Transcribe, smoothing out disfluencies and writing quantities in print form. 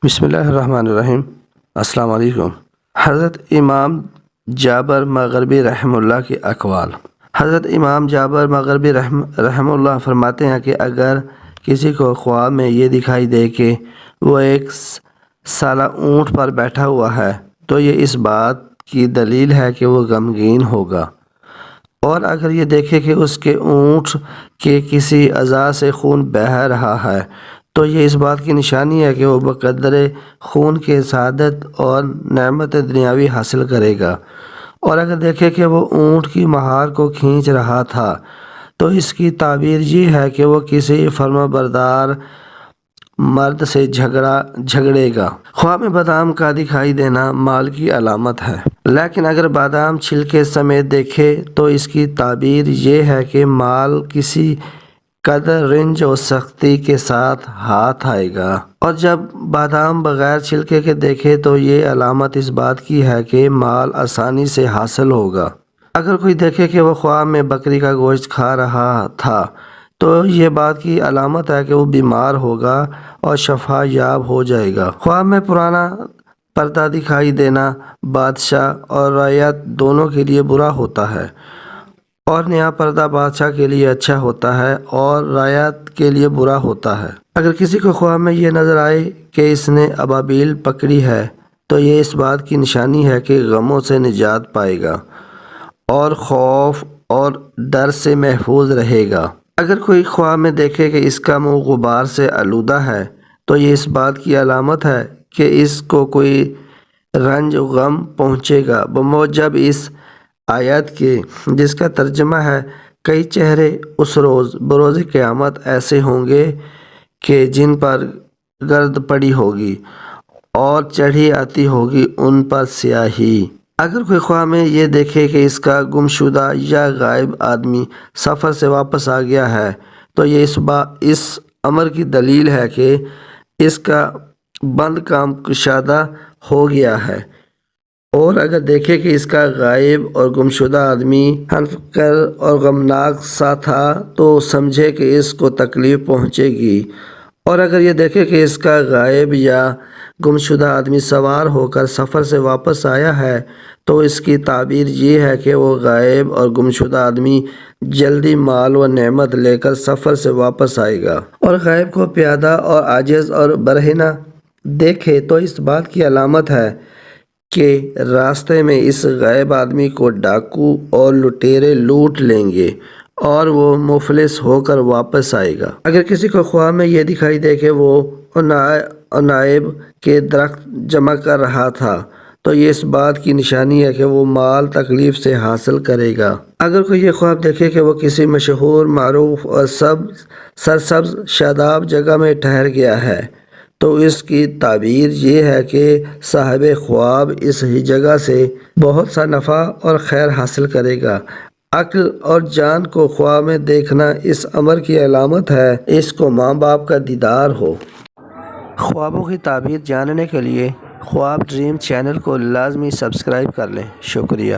بسم اللہ الرحمن الرحیم۔ السلام علیکم۔ حضرت امام جابر مغربی رحمہ اللہ کے اقوال۔ حضرت امام جابر مغربی رحمہ اللہ فرماتے ہیں کہ اگر کسی کو خواب میں یہ دکھائی دے کہ وہ ایک سالہ اونٹ پر بیٹھا ہوا ہے تو یہ اس بات کی دلیل ہے کہ وہ غمگین ہوگا، اور اگر یہ دیکھے کہ اس کے اونٹ کے کسی اعضاء سے خون بہہ رہا ہے تو یہ اس بات کی نشانی ہے کہ وہ بقدر خون کے سعادت اور نعمت دنیاوی حاصل کرے گا، اور اگر دیکھے کہ وہ اونٹ کی مہار کو کھینچ رہا تھا تو اس کی تعبیر یہ ہے کہ وہ کسی فرما بردار مرد سے جھگڑے گا۔ خواب میں بادام کا دکھائی دینا مال کی علامت ہے، لیکن اگر بادام چھلکے سمیت دیکھے تو اس کی تعبیر یہ ہے کہ مال کسی قدر رنج و سختی کے ساتھ ہاتھ آئے گا، اور جب بادام بغیر چھلکے کے دیکھے تو یہ علامت اس بات کی ہے کہ مال آسانی سے حاصل ہوگا۔ اگر کوئی دیکھے کہ وہ خواب میں بکری کا گوشت کھا رہا تھا تو یہ بات کی علامت ہے کہ وہ بیمار ہوگا اور شفا یاب ہو جائے گا۔ خواب میں پرانا پردہ دکھائی دینا بادشاہ اور رعیت دونوں کے لیے برا ہوتا ہے، اور نیا پردہ بادشاہ کے لیے اچھا ہوتا ہے اور رعیت کے لیے برا ہوتا ہے۔ اگر کسی کو خواب میں یہ نظر آئے کہ اس نے ابابیل پکڑی ہے تو یہ اس بات کی نشانی ہے کہ غموں سے نجات پائے گا اور خوف اور ڈر سے محفوظ رہے گا۔ اگر کوئی خواب میں دیکھے کہ اس کا منہ غبار سے آلودہ ہے تو یہ اس بات کی علامت ہے کہ اس کو کوئی رنج و غم پہنچے گا، بموجب اس آیت کے جس کا ترجمہ ہے کئی چہرے اس روز بروز قیامت ایسے ہوں گے کہ جن پر گرد پڑی ہوگی اور چڑھی آتی ہوگی ان پر سیاہی۔ اگر کوئی خواب میں یہ دیکھے کہ اس کا گمشدہ یا غائب آدمی سفر سے واپس آ گیا ہے تو یہ اس امر کی دلیل ہے کہ اس کا بند کام کشادہ ہو گیا ہے، اور اگر دیکھے کہ اس کا غائب اور گمشدہ آدمی حنفکر اور غمناک سا تھا تو سمجھے کہ اس کو تکلیف پہنچے گی، اور اگر یہ دیکھے کہ اس کا غائب یا گمشدہ آدمی سوار ہو کر سفر سے واپس آیا ہے تو اس کی تعبیر یہ ہے کہ وہ غائب اور گمشدہ آدمی جلدی مال و نعمت لے کر سفر سے واپس آئے گا، اور غائب کو پیادہ اور عاجز اور برہنہ دیکھے تو اس بات کی علامت ہے کہ راستے میں اس غائب آدمی کو ڈاکو اور لٹیرے لوٹ لیں گے اور وہ مفلس ہو کر واپس آئے گا۔ اگر کسی کو خواب میں یہ دکھائی دے کہ وہ عنائب کے درخت جمع کر رہا تھا تو یہ اس بات کی نشانی ہے کہ وہ مال تکلیف سے حاصل کرے گا۔ اگر کوئی یہ خواب دیکھے کہ وہ کسی مشہور معروف اور سرسبز شاداب جگہ میں ٹھہر گیا ہے تو اس کی تعبیر یہ ہے کہ صاحب خواب اس ہی جگہ سے بہت سا نفع اور خیر حاصل کرے گا۔ عقل اور جان کو خواب میں دیکھنا اس امر کی علامت ہے اس کو ماں باپ کا دیدار ہو۔ خوابوں کی تعبیر جاننے کے لیے خواب ڈریم چینل کو لازمی سبسکرائب کر لیں۔ شکریہ۔